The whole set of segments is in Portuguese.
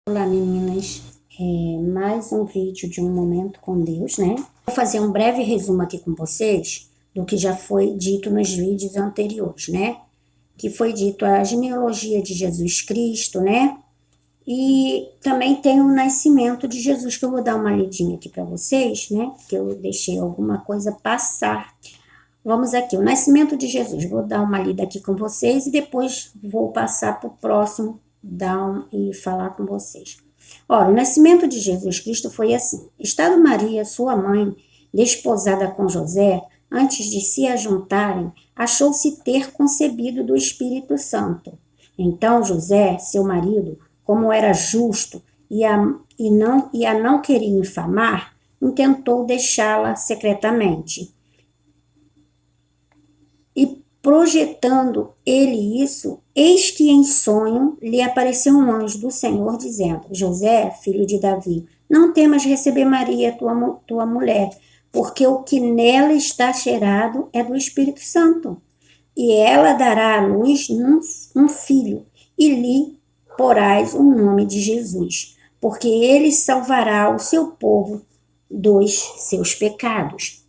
Olá meninas, mais um vídeo de um momento com Deus, né? Vou fazer um breve resumo aqui com vocês do que já foi dito nos vídeos anteriores, né? Que foi dito a genealogia de Jesus Cristo, né? E também tem o nascimento de Jesus, que eu vou dar uma lidinha aqui para vocês, né? Que eu deixei alguma coisa passar. Vamos aqui, o nascimento de Jesus. Vou dar uma lida aqui com vocês e depois vou passar para o próximo e falar com vocês. Ora, o nascimento de Jesus Cristo foi assim. Estando Maria, sua mãe, desposada com José, antes de se ajuntarem, achou-se ter concebido do Espírito Santo. Então José, seu marido, como era justo e a não queria infamar, intentou deixá-la secretamente. E projetando ele isso, eis que em sonho lhe apareceu um anjo do Senhor, dizendo: José, filho de Davi, não temas receber Maria, tua mulher, porque o que nela está gerado é do Espírito Santo. E ela dará à luz um filho, e lhe porás o nome de Jesus, porque ele salvará o seu povo dos seus pecados.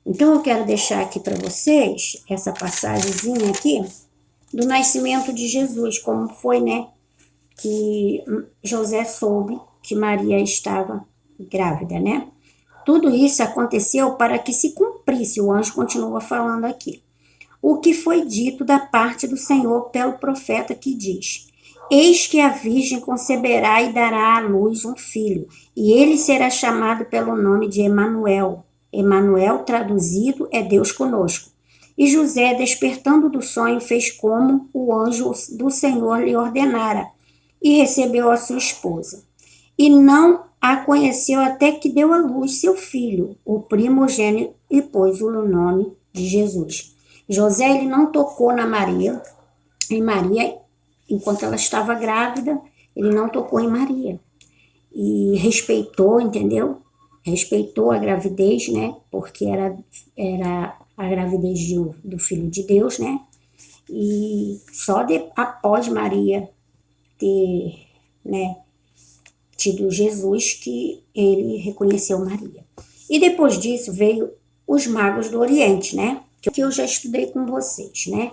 Então, eu quero deixar aqui para vocês essa passagemzinha aqui do nascimento de Jesus, como foi, né, que José soube que Maria estava grávida, né? Tudo isso aconteceu para que se cumprisse, o anjo continua falando aqui, o que foi dito da parte do Senhor pelo profeta que diz: Eis que a virgem conceberá e dará à luz um filho, e ele será chamado pelo nome de Emanuel. Emanuel, traduzido, é Deus conosco. E José, despertando do sonho, fez como o anjo do Senhor lhe ordenara, e recebeu a sua esposa. E não a conheceu até que deu à luz seu filho, o primogênito, e pôs o nome de Jesus. José, ele não tocou em Maria, enquanto ela estava grávida, ele não tocou em Maria. E respeitou, entendeu? Respeitou a gravidez, né? Porque era a gravidez do Filho de Deus, né? E só após Maria ter, né, tido Jesus que ele reconheceu Maria. E depois disso veio os magos do Oriente, né? Que eu já estudei com vocês, né?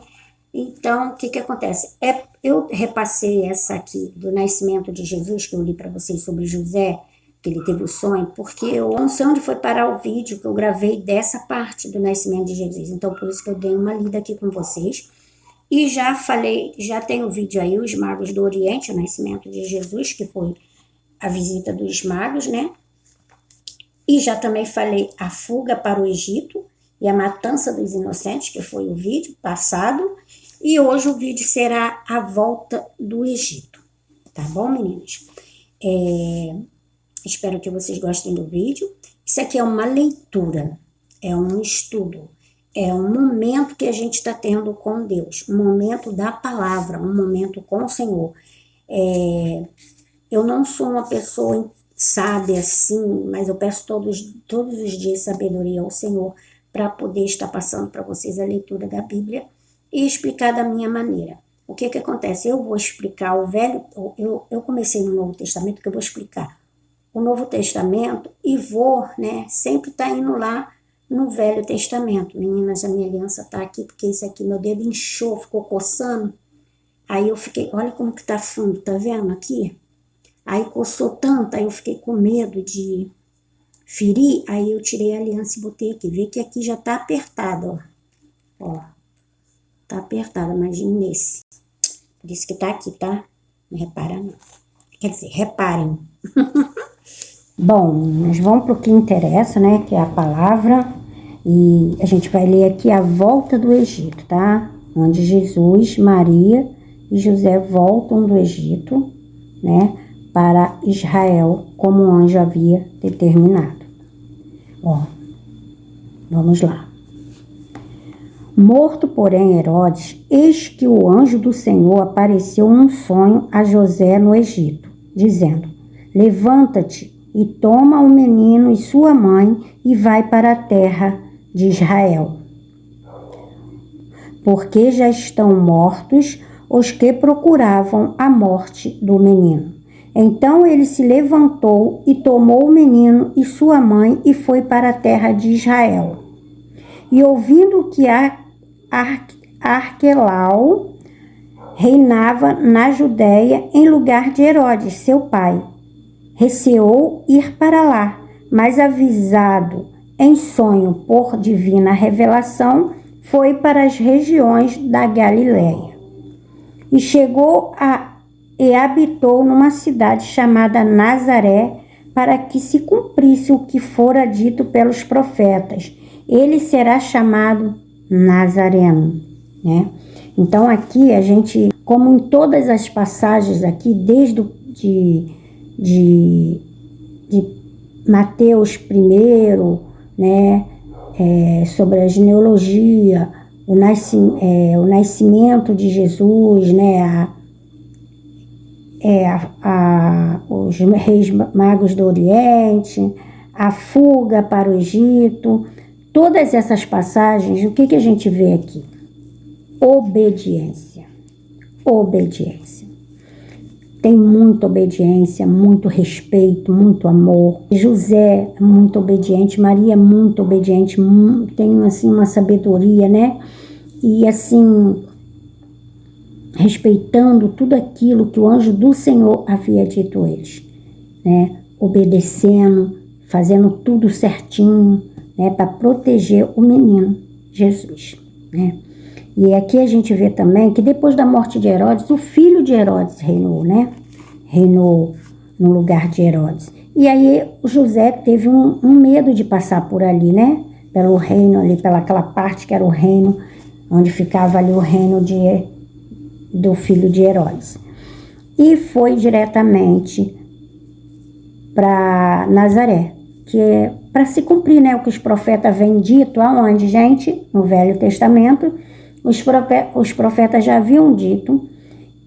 Então, o que acontece? Eu repassei essa aqui do nascimento de Jesus, que eu li para vocês sobre José, que ele teve o sonho, porque eu não sei onde foi parar o vídeo que eu gravei dessa parte do nascimento de Jesus. Então, por isso que eu dei uma lida aqui com vocês. E já falei, já tem o vídeo aí, os magos do Oriente, o nascimento de Jesus, que foi a visita dos magos, né? E já também falei a fuga para o Egito e a matança dos inocentes, que foi o vídeo passado. E hoje o vídeo será a volta do Egito. Tá bom, meninas? Espero que vocês gostem do vídeo. Isso aqui é uma leitura, é um estudo, é um momento que a gente está tendo com Deus, um momento da palavra, um momento com o Senhor. Eu não sou uma pessoa sábia assim, mas eu peço todos os dias sabedoria ao Senhor para poder estar passando para vocês a leitura da Bíblia e explicar da minha maneira. O que acontece? Eu vou explicar o Velho... Eu comecei no Novo Testamento, que eu vou explicar o Novo Testamento e vou, né, sempre tá indo lá no Velho Testamento. Meninas, a minha aliança tá aqui, porque isso aqui, meu dedo inchou, ficou coçando. Aí eu fiquei, olha como que tá fundo, tá vendo aqui? Aí coçou tanto, aí eu fiquei com medo de ferir, aí eu tirei a aliança e botei aqui. Vê que aqui já tá apertado, ó. Tá apertada, imagine nesse. Por isso que tá aqui, tá? Não repara não. Quer dizer, reparem. Bom, nós vamos para o que interessa, né? Que é a palavra. E a gente vai ler aqui a volta do Egito, tá? Onde Jesus, Maria e José voltam do Egito, né? Para Israel, como o anjo havia determinado. Ó, vamos lá. Morto, porém, Herodes, eis que o anjo do Senhor apareceu num sonho a José no Egito, dizendo: Levanta-te e toma o menino e sua mãe e vai para a terra de Israel. Porque já estão mortos os que procuravam a morte do menino. Então ele se levantou e tomou o menino e sua mãe e foi para a terra de Israel. E ouvindo que Arquelau reinava na Judéia em lugar de Herodes, seu pai, receou ir para lá, mas avisado em sonho por divina revelação, foi para as regiões da Galiléia. E chegou e habitou numa cidade chamada Nazaré, para que se cumprisse o que fora dito pelos profetas. Ele será chamado Nazareno, né? Então aqui a gente, como em todas as passagens aqui, desde de Mateus I, né, sobre a genealogia, o nascimento de Jesus, né, os reis magos do Oriente, a fuga para o Egito, todas essas passagens, o que a gente vê aqui? Obediência. Obediência. Tem muita obediência, muito respeito, muito amor. José é muito obediente, Maria é muito obediente, tem assim uma sabedoria, né? E assim, respeitando tudo aquilo que o anjo do Senhor havia dito a eles, né? Obedecendo, fazendo tudo certinho, né? Para proteger o menino Jesus, né? E aqui a gente vê também que depois da morte de Herodes, o filho de Herodes reinou, né? Reinou no lugar de Herodes. E aí José teve um medo de passar por ali, né? Pelo reino ali, pelaquela parte que era o reino, onde ficava ali o reino do filho de Herodes. E foi diretamente para Nazaré, que é para se cumprir, né? O que os profetas vêm dito, aonde, gente? No Velho Testamento. Os profetas já haviam dito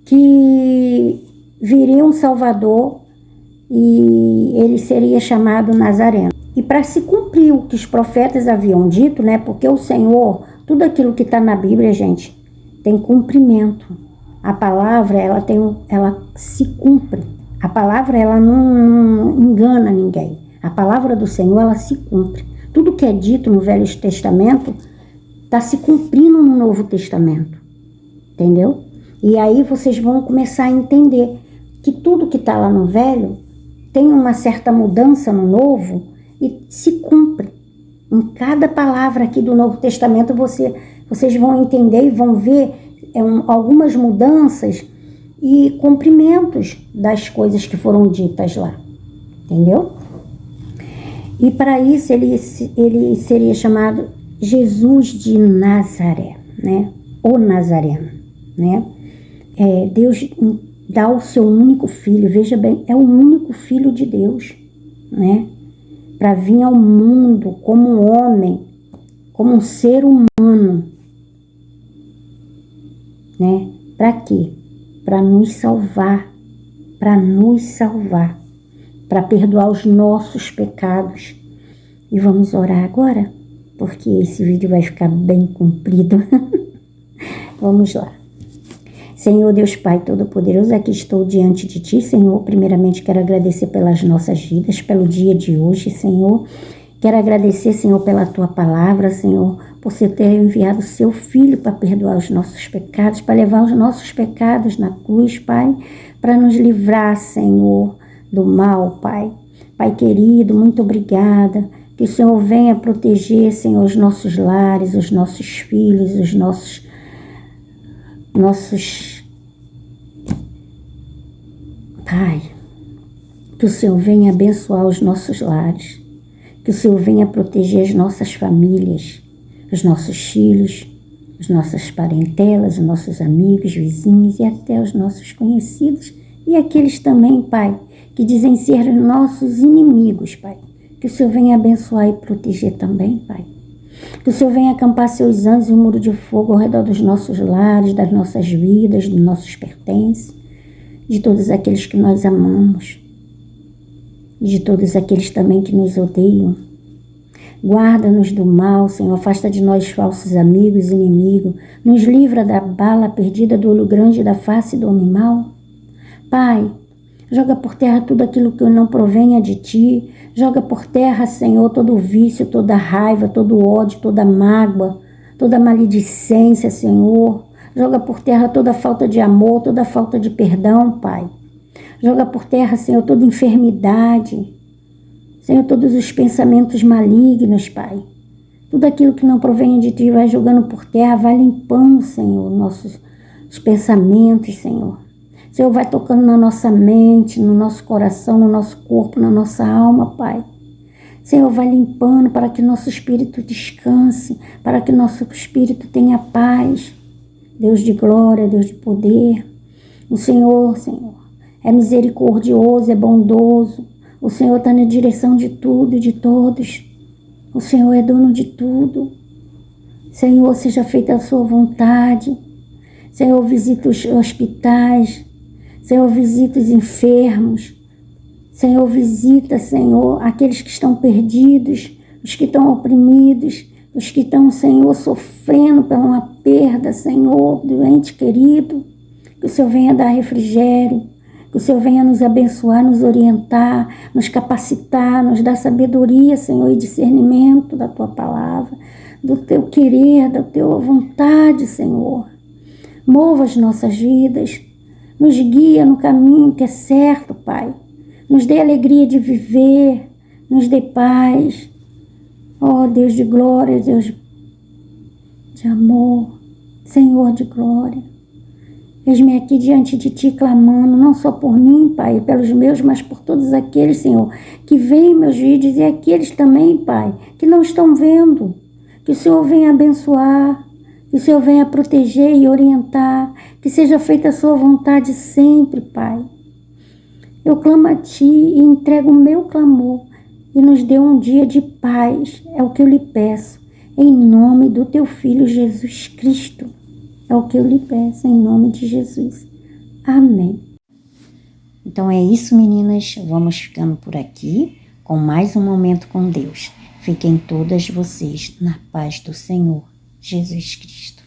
que viria um Salvador e ele seria chamado Nazareno. E para se cumprir o que os profetas haviam dito, né? Porque o Senhor, tudo aquilo que está na Bíblia, gente, tem cumprimento. A palavra, ela se cumpre. A palavra, ela não engana ninguém. A palavra do Senhor, ela se cumpre. Tudo que é dito no Velho Testamento está se cumprindo no Novo Testamento, entendeu? E aí vocês vão começar a entender que tudo que está lá no Velho tem uma certa mudança no Novo e se cumpre. Em cada palavra aqui do Novo Testamento vocês vão entender e vão ver algumas mudanças e cumprimentos das coisas que foram ditas lá, entendeu? E para isso ele seria chamado Jesus de Nazaré, né? O Nazareno, né? Deus dá o seu único filho, veja bem, é o único filho de Deus, né? Para vir ao mundo como um homem, como um ser humano, né? Para quê? Para nos salvar, para perdoar os nossos pecados. E vamos orar agora? Porque esse vídeo vai ficar bem comprido. Vamos lá. Senhor Deus Pai Todo-Poderoso, aqui estou diante de Ti, Senhor. Primeiramente quero agradecer pelas nossas vidas, pelo dia de hoje, Senhor. Quero agradecer, Senhor, pela Tua palavra, Senhor, por Você ter enviado o Seu Filho para perdoar os nossos pecados, para levar os nossos pecados na cruz, Pai, para nos livrar, Senhor, do mal, Pai. Pai querido, muito obrigada. Que o Senhor venha proteger, Senhor, os nossos lares, os nossos filhos, os nossos Pai, que o Senhor venha abençoar os nossos lares, que o Senhor venha proteger as nossas famílias, os nossos filhos, as nossas parentelas, os nossos amigos, vizinhos e até os nossos conhecidos e aqueles também, Pai, que dizem ser nossos inimigos, Pai. Que o Senhor venha abençoar e proteger também, Pai. Que o Senhor venha acampar seus anjos e um muro de fogo ao redor dos nossos lares, das nossas vidas, dos nossos pertences, de todos aqueles que nós amamos, de todos aqueles também que nos odeiam. Guarda-nos do mal, Senhor, afasta de nós falsos amigos e inimigos, nos livra da bala perdida, do olho grande, da face do homem mau. Pai, Joga por terra tudo aquilo que não provenha de Ti. Joga por terra, Senhor, todo o vício, toda a raiva, todo o ódio, toda a mágoa, toda a maledicência, Senhor. Joga por terra toda a falta de amor, toda a falta de perdão, Pai. Joga por terra, Senhor, toda enfermidade. Senhor, todos os pensamentos malignos, Pai. Tudo aquilo que não provém de Ti, vai jogando por terra, vai limpando, Senhor, nossos pensamentos, Senhor. Senhor, vai tocando na nossa mente, no nosso coração, no nosso corpo, na nossa alma, Pai. Senhor, vai limpando para que nosso espírito descanse, para que nosso espírito tenha paz. Deus de glória, Deus de poder. O Senhor, é misericordioso, é bondoso. O Senhor está na direção de tudo e de todos. O Senhor é dono de tudo. Senhor, seja feita a sua vontade. Senhor, visita os hospitais. Senhor, visita os enfermos. Senhor, visita, Senhor, aqueles que estão perdidos, os que estão oprimidos, os que estão, Senhor, sofrendo por uma perda, Senhor, do ente querido. Que o Senhor venha dar refrigério, que o Senhor venha nos abençoar, nos orientar, nos capacitar, nos dar sabedoria, Senhor, e discernimento da Tua palavra, do Teu querer, da Tua vontade, Senhor. Mova as nossas vidas, nos guia no caminho que é certo, Pai. Nos dê alegria de viver, nos dê paz. Ó Deus de glória, Deus de amor, Senhor de glória. Eis-me aqui diante de Ti clamando, não só por mim, Pai, pelos meus, mas por todos aqueles, Senhor, que veem meus vídeos e aqueles também, Pai, que não estão vendo. Que o Senhor venha abençoar, que o Senhor venha proteger e orientar, que seja feita a Sua vontade sempre, Pai. Eu clamo a Ti e entrego o meu clamor e nos dê um dia de paz, é o que eu lhe peço, em nome do Teu Filho Jesus Cristo. É o que eu lhe peço, em nome de Jesus. Amém. Então é isso, meninas. Vamos ficando por aqui com mais um momento com Deus. Fiquem todas vocês na paz do Senhor Jesus Cristo.